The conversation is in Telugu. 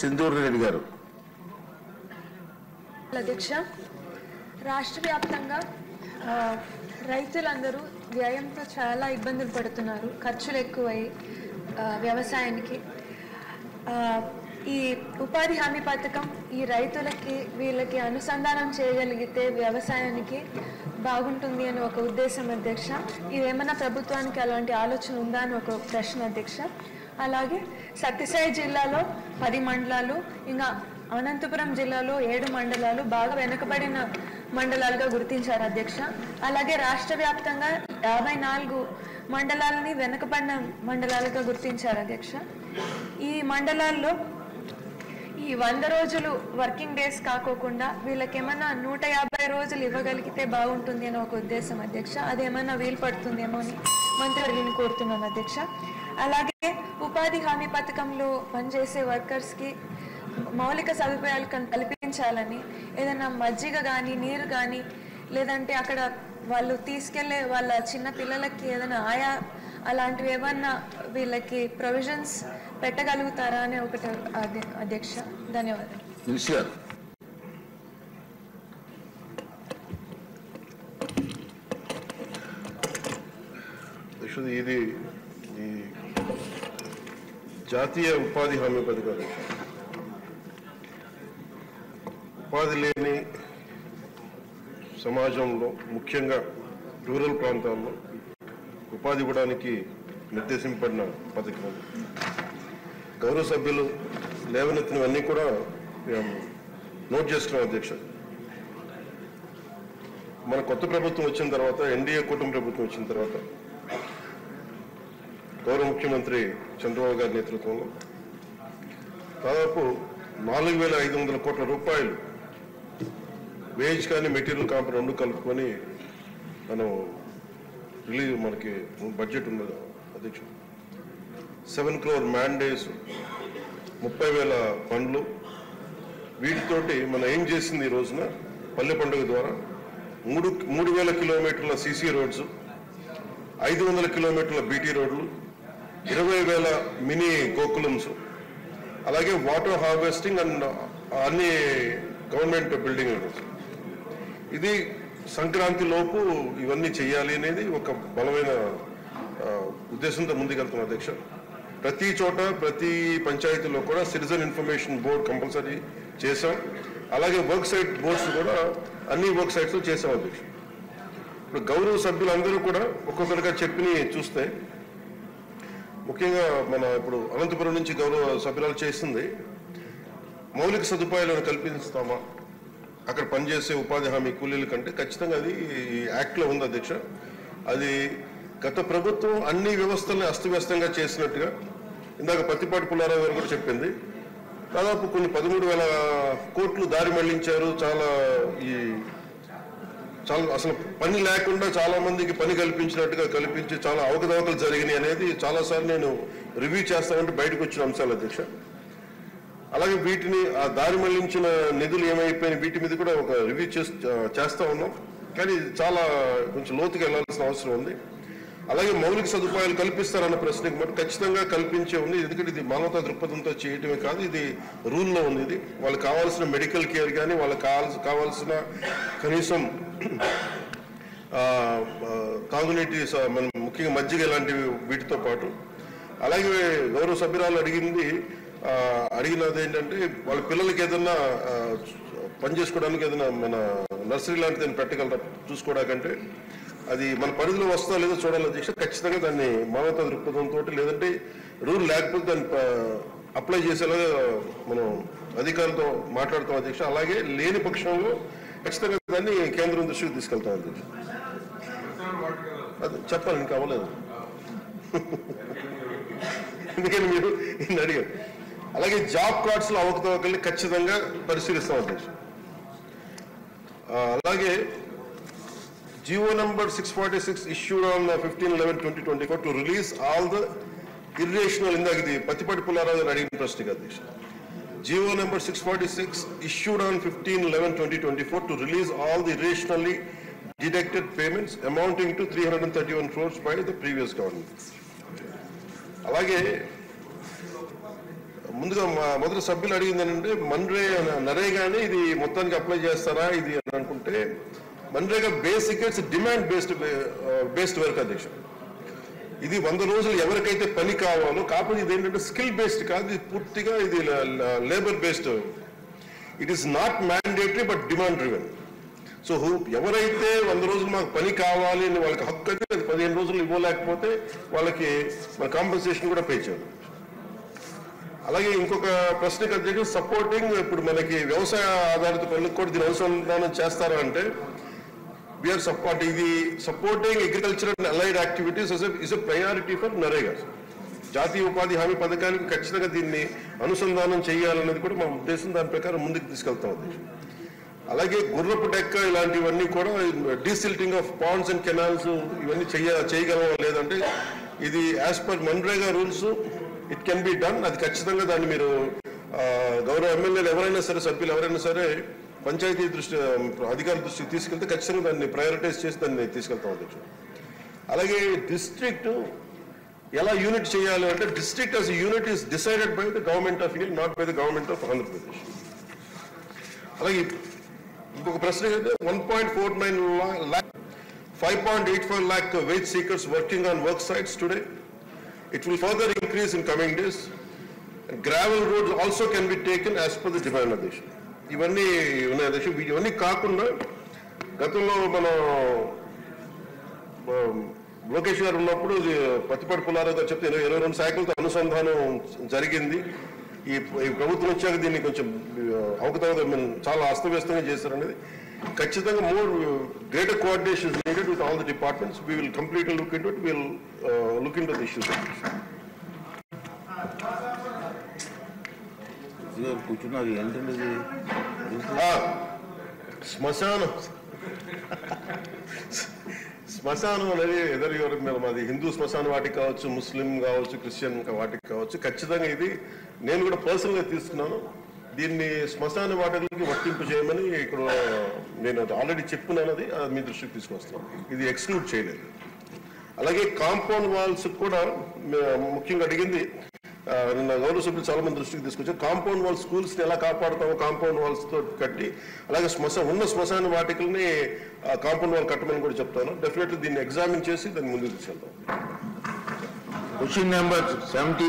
సింధూర్ రెడ్డి గారు. అధ్యక్ష, రాష్ట్ర వ్యాప్తంగా రైతులందరూ వ్యయంతో చాలా ఇబ్బందులు పడుతున్నారు. ఖర్చులు ఎక్కువై వ్యవసాయానికి ఈ ఉపాధి హామీ పథకం ఈ రైతులకి వీళ్ళకి అనుసంధానం చేయగలిగితే వ్యవసాయానికి బాగుంటుంది అని ఒక ఉద్దేశం అధ్యక్ష. ఇదేమన్నా ప్రభుత్వానికి అలాంటి ఆలోచన ఉందా అని ఒక ప్రశ్న అధ్యక్ష. అలాగే సత్యసాయి జిల్లాలో 10 మండలాలు, ఇంకా అనంతపురం జిల్లాలో 7 మండలాలు బాగా వెనుకబడిన మండలాలుగా గుర్తించారు అధ్యక్ష. అలాగే రాష్ట్ర వ్యాప్తంగా 54 మండలాలని వెనుకబడిన మండలాలుగా గుర్తించారు అధ్యక్ష. ఈ మండలాల్లో ఈ 100 రోజులు వర్కింగ్ డేస్ కాకోకుండా వీళ్ళకేమన్నా 150 రోజులు ఇవ్వగలిగితే బాగుంటుంది అని ఒక ఉద్దేశం అధ్యక్ష. అదేమన్నా వీలు పడుతుందేమో అని మంత్రివర్యుని కోరుతున్నాను అధ్యక్ష. అలాగే ఉపాధి హామీ పథకంలో పనిచేసే వర్కర్స్కి మౌలిక సదుపాయాలు కల్పించాలని, ఏదైనా మజ్జిగ కానీ నీరు కానీ లేదంటే అక్కడ వాళ్ళు తీసుకెళ్లే వాళ్ళ చిన్న పిల్లలకి ఏదైనా ఆయా అలాంటివి ఏమన్నా వీళ్ళకి ప్రొవిజన్స్ పెట్టగలుగుతారా అని ఒకటి అధ్యక్ష. ధన్యవాదాలు. ఇది ఈ జాతీయ ఉపాధి హామీ పథకం. ఉపాధి లేని సమాజంలో ముఖ్యంగా రూరల్ ప్రాంతాల్లో ఉపాధి ఇవ్వడానికి నిర్దేశింపబడిన పథకం. గౌరవ సభ్యులు లేవనెత్తినవన్నీ కూడా మేము నోట్ చేసుకున్నాం అధ్యక్ష. మన కొత్త ప్రభుత్వం వచ్చిన తర్వాత, ఎన్డీఏ కూటమి ప్రభుత్వం వచ్చిన తర్వాత గౌరవ ముఖ్యమంత్రి చంద్రబాబు గారి నేతృత్వంలో దాదాపు 4,500 కోట్ల రూపాయలు వేజ్ కానీ మెటీరియల్ కాంప రెండు కలుపుకొని మనం మనకి బడ్జెట్ ఉన్నది అధ్యక్ష. 7 crore మ్యాండేస్, 30,000 ఫండ్లు. వీటితోటి మనం ఏం చేసింది ఈ రోజున పల్లె పండుగ ద్వారా 3,000 కిలోమీటర్ల సీసీ రోడ్స్, 500 కిలోమీటర్ల బీటీ రోడ్లు, 20,000 మినీ గోకులమ్స్, అలాగే వాటర్ హార్వెస్టింగ్ అండ్ అన్ని గవర్నమెంట్ బిల్డింగ్. ఇది సంక్రాంతి లోపు ఇవన్నీ చేయాలి అనేది ఒక బలమైన ఉద్దేశంతో ముందుకెళ్తున్నాం అధ్యక్ష. ప్రతి చోట ప్రతి పంచాయతీలో కూడా సిటిజన్ ఇన్ఫర్మేషన్ బోర్డ్ కంపల్సరీ చేశాం. అలాగే వర్క్ సైట్ బోర్డ్స్ కూడా అన్ని వర్క్ సైట్స్లో చేశాం అధ్యక్ష. ఇప్పుడు గౌరవ సభ్యులందరూ కూడా ఒక్కొక్కరిగా చెప్పి చూస్తే, ముఖ్యంగా మన ఇప్పుడు అనంతపురం నుంచి గౌరవ సభ్యులు చేసింది మౌలిక సదుపాయాలను కల్పిస్తామా అక్కడ పనిచేసే ఉపాధి హామీ కూలీల కంటే, ఖచ్చితంగా అది ఈ యాక్ట్లో ఉంది అధ్యక్ష. అది గత ప్రభుత్వం అన్ని వ్యవస్థల్ని అస్తవ్యస్తంగా చేసినట్టుగా ఇందాక పత్తిపాటి పుల్లారావు గారు కూడా చెప్పింది. దాదాపు కొన్ని 13,000 కోట్లు దారి మళ్లించారు. చాలా అసలు పని లేకుండా చాలా మందికి పని కల్పించినట్టుగా కల్పించి చాలా అవకతవకలు జరిగినాయి అనేది చాలాసార్లు నేను రివ్యూ చేస్తామంటే బయటకు వచ్చిన అంశాలు అధ్యక్ష. అలాగే వీటిని ఆ దారి మళ్లించిన నిధులు ఏమైపోయినాయి వీటి మీద కూడా ఒక రివ్యూ చేస్తూ ఉన్నాం. కానీ చాలా కొంచెం లోతుగా వెళ్లాల్సిన అవసరం ఉంది. అలాగే మౌలిక సదుపాయాలు కల్పిస్తారన్న ప్రశ్నకి మరి ఖచ్చితంగా కల్పించే ఉంది. ఎందుకంటే ఇది మానవతా దృక్పథంతో చేయటమే కాదు, ఇది రూల్లో ఉంది. ఇది వాళ్ళకి కావాల్సిన మెడికల్ కేర్ కానీ, వాళ్ళకి కావాల్సిన కనీసం తాగునీటి మనం ముఖ్యంగా మజ్జిగ ఇలాంటివి వీటితో పాటు. అలాగే గౌరవ సభ్యురాలు అడిగినది ఏంటంటే వాళ్ళ పిల్లలకి ఏదన్నా పని చేసుకోవడానికి ఏదైనా మన నర్సరీ లాంటిది పెట్టగలరా చూసుకోవడానికంటే అది మన పరిధిలో వస్తుందో లేదో చూడాలి అధ్యక్ష. ఖచ్చితంగా దాన్ని మానవతా దృక్పథంతో, లేదంటే రూల్ లేకపోతే దాన్ని అప్లై చేసేలాగా మనం అధికారులతో మాట్లాడుతాం అధ్యక్ష. అలాగే లేని పక్షంలో ఖచ్చితంగా దాన్ని కేంద్రం దృష్టికి తీసుకెళ్తాం అధ్యక్ష. అది చెప్పాలి, ఇంకా అవ్వలేదు ఎందుకని మీరు ఇన్ని అడిగారు. అలాగే జాబ్ కార్డ్స్లో అవకతవకల్ని ఖచ్చితంగా పరిశీలిస్తాం అధ్యక్ష. అలాగే GO number 646 issued on 15/11/2024 to release all the irrational, ఇందాక ఇది పత్తిపాటి పుల్లారావు గారు అడిగిన ప్రశ్నకి అధ్యక్ష. GO number 646 issued on 15/11/2024 to release all the irrationally deducted payments amounting to 331 crores by the previous government. అలాగే ముందుగా మొదటి సభ్యులు అడిగింది ఏంటంటే నరేగానే ఇది మొత్తానికి అప్లై చేస్తారా ఇది అని అనుకుంటే MNREGA basic it's demand based work అధ్యక్ష. ఇది 100 రోజులు ఎవరికైతే పని కావాలో, కాకపోతే ఇది ఏంటంటే స్కిల్ బేస్డ్ కాదు, ఇది పూర్తిగా ఇది labour based. It is not mandatory but demand driven. So ఎవరైతే 100 రోజులు మాకు పని కావాలి అని వాళ్ళకి హక్కు అయితే అది 15 రోజులు ఇవ్వలేకపోతే వాళ్ళకి మన కాంపెన్సేషన్ కూడా పే చేయాలి. అలాగే ఇంకొక ప్రశ్నకు అధ్యక్షుడు సపోర్టింగ్, ఇప్పుడు మనకి వ్యవసాయ ఆధారిత పనులకు కూడా దీని అనుసంధానం చేస్తారా అంటే వీఆర్ సపోర్ట్ ఇది supporting agriculture and allied activities is a priority for NREGA. జాతీయ ఉపాధి హామీ పథకానికి ఖచ్చితంగా దీన్ని అనుసంధానం చేయాలనేది కూడా మా ఉద్దేశం. దాని ప్రకారం ముందుకు తీసుకెళ్తాం అధ్యక్షుడు. అలాగే గుర్రపు డెక్క ఇలాంటివన్నీ కూడా desilting of Pond's and canals ఇవన్నీ చేయగలమా లేదంటే ఇది as per MNREGA rules it can be done. అది ఖచ్చితంగా దాన్ని మీరు గౌరవ ఎమ్మెల్యేలు ఎవరైనా సరే, సభ్యులు ఎవరైనా సరే పంచాయతీ అధికారుల దృష్టికి తీసుకెళ్తే ఖచ్చితంగా దాన్ని ప్రయారిటైజ్ చేసి దాన్ని తీసుకెళ్తాం అధ్యక్షుడు. అలాగే డిస్ట్రిక్ట్ ఎలా యూనిట్ చేయాలి అంటే district as unit is decided by the government of India, not by the government of Andhra Pradesh. అలాగే ఇంకొక ప్రశ్న అయితే 1.49 lakh 5.85 lakh wage seekers working on work sites today. It will further increase in coming days. And gravel roads also can be taken as per the demand of the nation. ఇవన్నీ ఉన్నాయి అధ్యక్షుడు. ఇవన్నీ కాకుండా గతంలో మనం లోకేష్ గారు ఉన్నప్పుడు పత్తిపాటి పుల్లారావు గారు చెప్తే 22 శాఖలతో అనుసంధానం జరిగింది. ఈ ప్రభుత్వం వచ్చాక దీన్ని కొంచెం అవకతవక చాలా అస్తవ్యస్తంగా చేశారనేది. ఖచ్చితంగా more greater coordination needed with all the departments. We will completely look into it. Will look into the issues. కూర్చున్నారు ఏంటండి శ్మశానం అనేది ఎవరికి మాది హిందూ శ్మశాన వాటికి కావచ్చు, ముస్లిం కావచ్చు, క్రిస్టియన్ వాటికి కావచ్చు. ఖచ్చితంగా ఇది నేను కూడా పర్సనల్గా తీసుకున్నాను. దీన్ని శ్మశాన వాటికి వర్తింపు చేయమని ఇక్కడ నేను ఆల్రెడీ చెప్పుకున్నాను. అది మీ దృష్టికి తీసుకొస్తున్నాను. ఇది ఎక్స్క్లూడ్ చేయలేదు. అలాగే కాంపౌండ్ వాల్స్ కూడా ముఖ్యంగా అడిగింది. నిన్న గౌరవ సభ్యులు చాలా మంది దృష్టికి తీసుకొచ్చారు. కాంపౌండ్ వాల్ స్కూల్స్ ని ఎలా కాపాడుతామో కాంపౌండ్ వాల్స్ తో కట్టి, అలాగే ఉన్న శ్మశాన వాటికల్ని కాంపౌండ్ వాల్ కట్టమని కూడా చెప్తాను. డెఫినెట్లీ దీన్ని ఎగ్జామిన్ చేసి దాన్ని ముందుకు తీసుకెళ్తాం. Question number 71.